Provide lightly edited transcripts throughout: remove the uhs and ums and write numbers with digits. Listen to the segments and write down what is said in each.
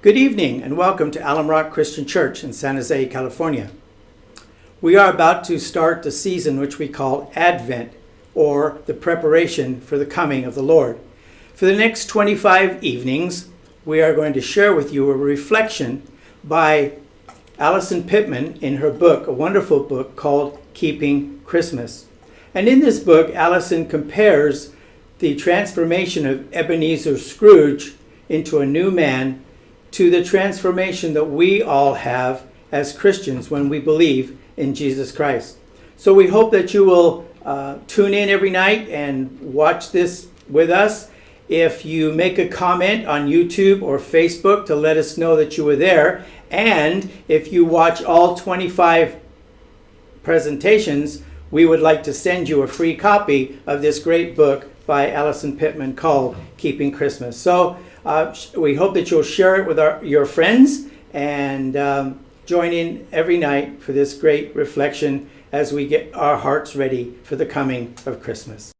Good evening and welcome to Alum Rock Christian Church in San Jose, California. We are about to start the season which we call Advent, or the preparation for the coming of the Lord. For the next 25 evenings, we are going to share with you a reflection by Allison Pittman in her book, a wonderful book called Keeping Christmas. And in this book, Allison compares the transformation of Ebenezer Scrooge into a new man to the transformation that we all have as Christians when we believe in Jesus Christ. So we hope that you will tune in every night and watch this with us. If you make a comment on YouTube or Facebook to let us know that you were there, and if you watch all 25 presentations, we would like to send you a free copy of this great book by Allison Pittman called Keeping Christmas. So we hope that you'll share it with your friends and join in every night for this great reflection as we get our hearts ready for the coming of Christmas.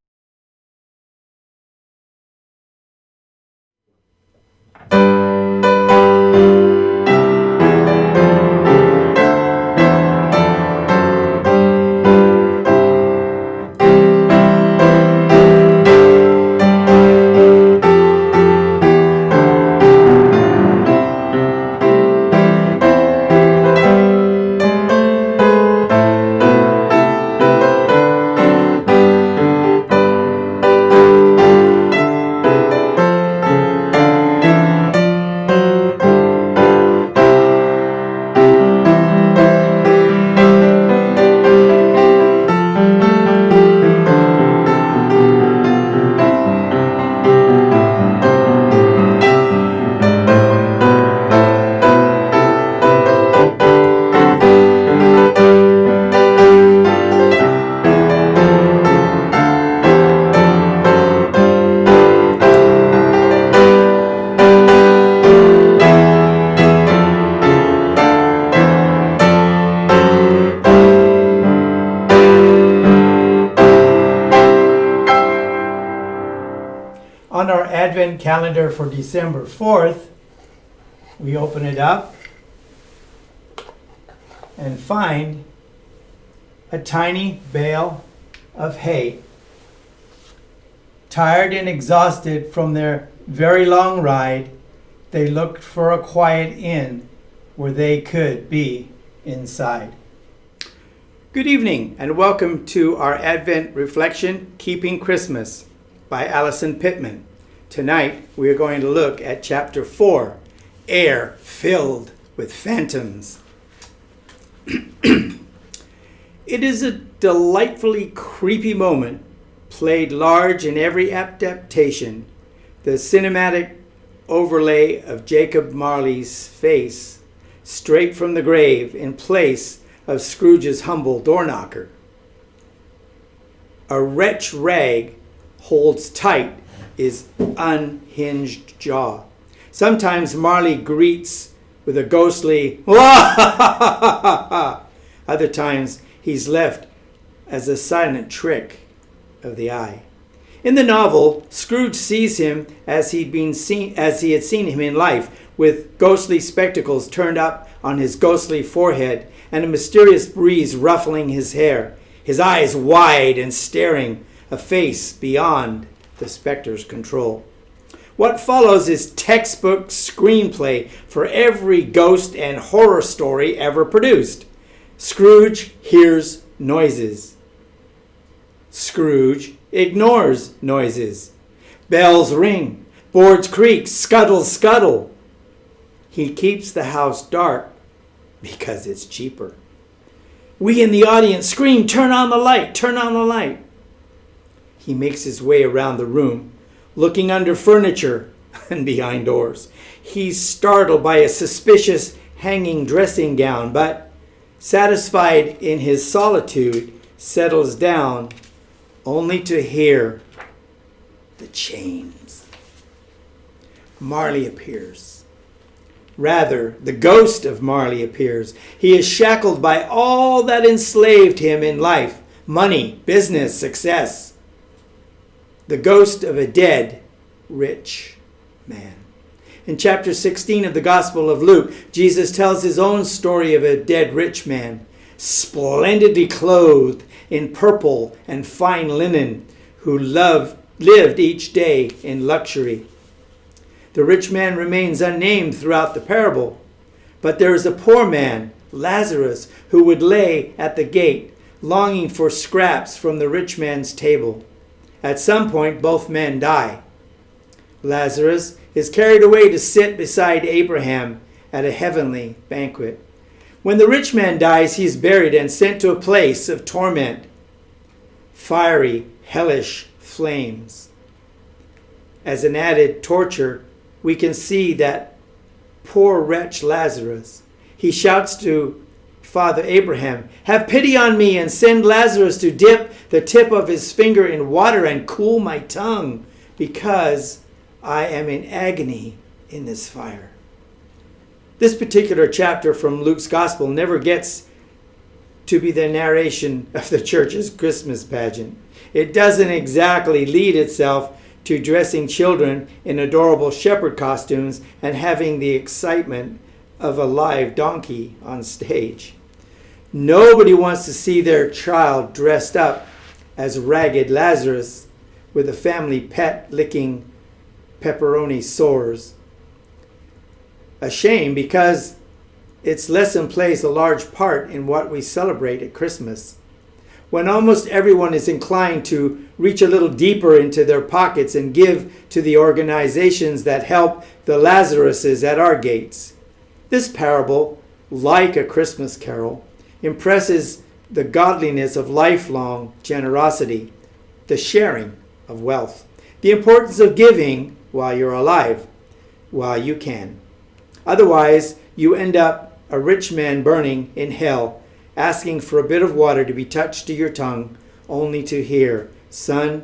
On our Advent calendar for December 4th, we open it up and find a tiny bale of hay. Tired and exhausted from their very long ride, they looked for a quiet inn where they could be inside. Good evening and welcome to our Advent reflection, Keeping Christmas, by Allison Pittman. Tonight, we are going to look at chapter 4, Air Filled with Phantoms. It is a delightfully creepy moment, played large in every adaptation. The cinematic overlay of Jacob Marley's face, straight from the grave in place of Scrooge's humble door knocker. A wretch rag holds tight his unhinged jaw. Sometimes Marley greets with a ghostly "Wah!" Other times he's left as a silent trick of the eye. In the novel, Scrooge sees him as he had seen him in life, with ghostly spectacles turned up on his ghostly forehead and a mysterious breeze ruffling his hair, his eyes wide and staring, a face beyond the specter's control. What follows is textbook screenplay for every ghost and horror story ever produced. Scrooge hears noises. Scrooge ignores noises. Bells ring, boards creak, scuttle, scuttle. He keeps the house dark because it's cheaper. We in the audience scream, "Turn on the light, turn on the light." He makes his way around the room, looking under furniture and behind doors. He's startled by a suspicious hanging dressing gown, but satisfied in his solitude, settles down only to hear the chains. Marley appears. Rather, the ghost of Marley appears. He is shackled by all that enslaved him in life: money, business, success. The ghost of a dead, rich man. In chapter 16 of the Gospel of Luke, Jesus tells his own story of a dead rich man, splendidly clothed in purple and fine linen, who lived each day in luxury. The rich man remains unnamed throughout the parable, but there is a poor man, Lazarus, who would lay at the gate, longing for scraps from the rich man's table. At some point, both men die. Lazarus is carried away to sit beside Abraham at a heavenly banquet. When the rich man dies, he is buried and sent to a place of torment, fiery, hellish flames. As an added torture, we can see that poor wretch Lazarus. He shouts to Father Abraham, "Have pity on me and send Lazarus to dip the tip of his finger in water and cool my tongue, because I am in agony in this fire." This particular chapter from Luke's Gospel never gets to be the narration of the church's Christmas pageant. It doesn't exactly lead itself to dressing children in adorable shepherd costumes and having the excitement of a live donkey on stage. Nobody wants to see their child dressed up as ragged Lazarus with a family pet licking pepperoni sores. A shame, because its lesson plays a large part in what we celebrate at Christmas. When almost everyone is inclined to reach a little deeper into their pockets and give to the organizations that help the Lazaruses at our gates. This parable, like a Christmas carol, impresses the godliness of lifelong generosity, the sharing of wealth, the importance of giving while you're alive, while you can. Otherwise, you end up a rich man burning in hell, asking for a bit of water to be touched to your tongue, only to hear, "Son,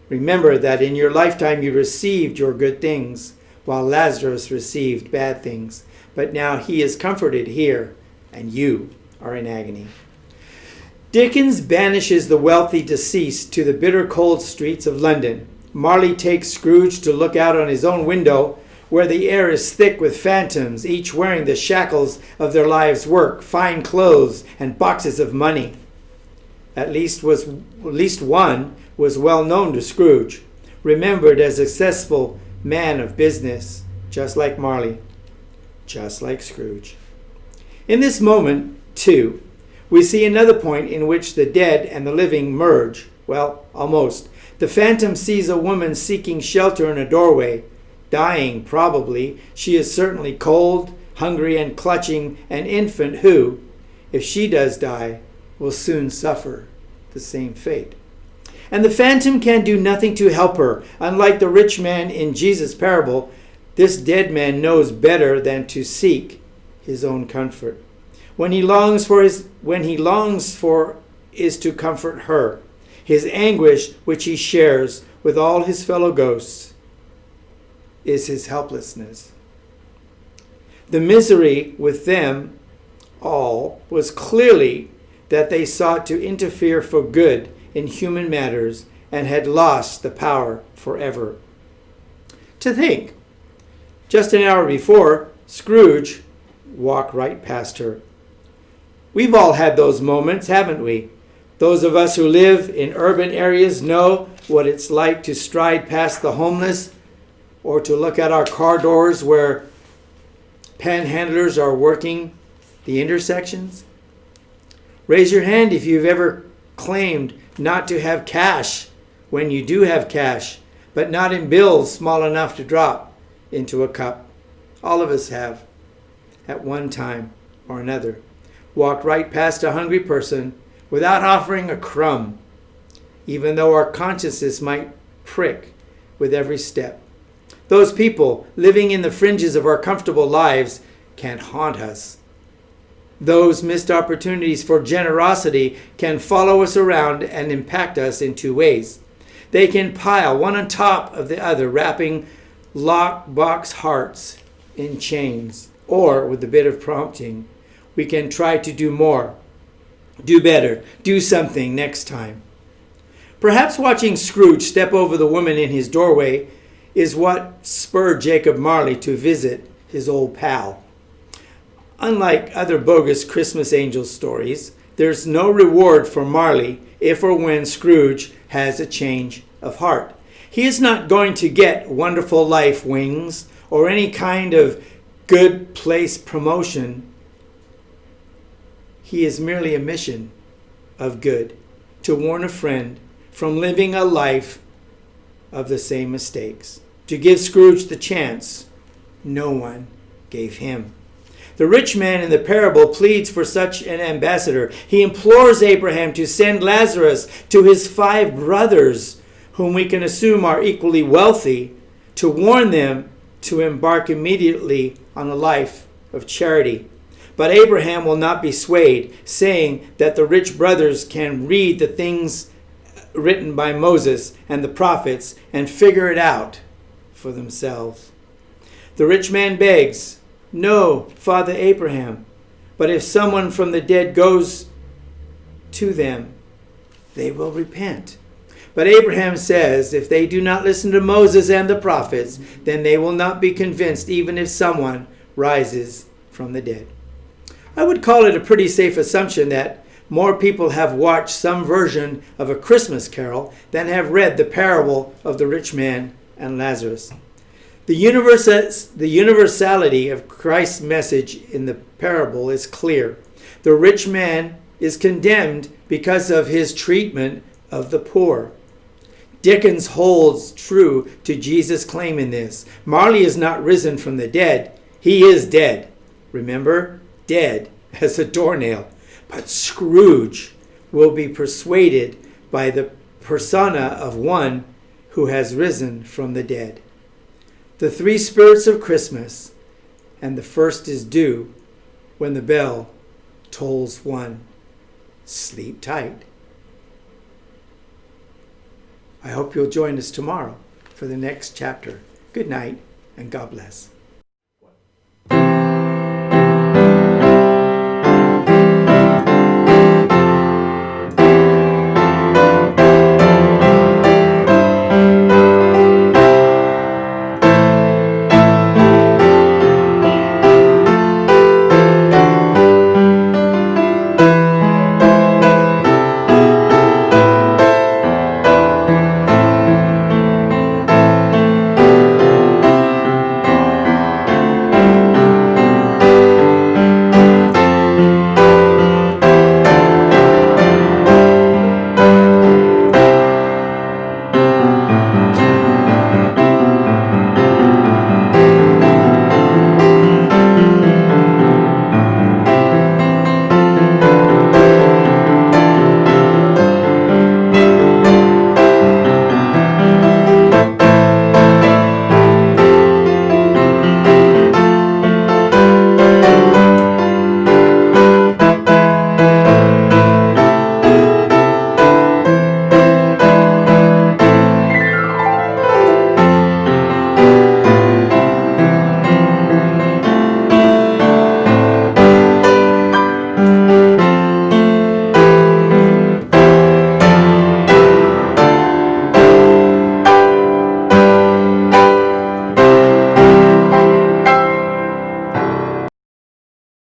remember that in your lifetime you received your good things, while Lazarus received bad things. But now he is comforted here, and you are in agony." Dickens banishes the wealthy deceased to the bitter cold streets of London. Marley takes Scrooge to look out on his own window, where the air is thick with phantoms, each wearing the shackles of their lives' work, fine clothes, and boxes of money. At least one was well known to Scrooge, remembered as a successful man of business, just like Marley, just like Scrooge. In this moment, too, we see another point in which the dead and the living merge. Well, almost. The phantom sees a woman seeking shelter in a doorway, dying probably. She is certainly cold, hungry, and clutching an infant who, if she does die, will soon suffer the same fate. And the phantom can do nothing to help her. Unlike the rich man in Jesus' parable, this dead man knows better than to seek his own comfort. When he longs for is to comfort her. His anguish, which he shares with all his fellow ghosts, is his helplessness. The misery with them all was clearly that they sought to interfere for good in human matters and had lost the power forever. To think, just an hour before, Scrooge walked right past her. We've all had those moments, haven't we? Those of us who live in urban areas know what it's like to stride past the homeless, or to look at our car doors where panhandlers are working the intersections. Raise your hand if you've ever claimed not to have cash when you do have cash, but not in bills small enough to drop into a cup. All of us have, at one time or another, walked right past a hungry person without offering a crumb, even though our consciences might prick with every step. Those people living in the fringes of our comfortable lives can haunt us. Those missed opportunities for generosity can follow us around and impact us in two ways. They can pile one on top of the other, wrapping lockbox hearts in chains. Or, with a bit of prompting, we can try to do more, do better, do something next time. Perhaps watching Scrooge step over the woman in his doorway is what spurred Jacob Marley to visit his old pal. Unlike other bogus Christmas angel stories, there's no reward for Marley if or when Scrooge has a change of heart. He is not going to get wonderful life wings or any kind of good place promotion. He is merely a mission of good to warn a friend from living a life of the same mistakes, to give Scrooge the chance no one gave him. The rich man in the parable pleads for such an ambassador. He implores Abraham to send Lazarus to his 5 brothers, whom we can assume are equally wealthy, to warn them to embark immediately on a life of charity. But Abraham will not be swayed, saying that the rich brothers can read the things written by Moses and the prophets and figure it out for themselves. The rich man begs, "No, Father Abraham, but if someone from the dead goes to them, they will repent." But Abraham says, if they do not listen to Moses and the prophets, then they will not be convinced even if someone rises from the dead. I would call it a pretty safe assumption that more people have watched some version of A Christmas Carol than have read the parable of the rich man and Lazarus. The universality of Christ's message in the parable is clear. The rich man is condemned because of his treatment of the poor. Dickens holds true to Jesus' claim in this. Marley is not risen from the dead. He is dead. Remember? Dead as a doornail. But Scrooge will be persuaded by the persona of one who has risen from the dead. The 3 spirits of Christmas, and the first is due when the bell tolls 1. Sleep tight. I hope you'll join us tomorrow for the next chapter. Good night, and God bless.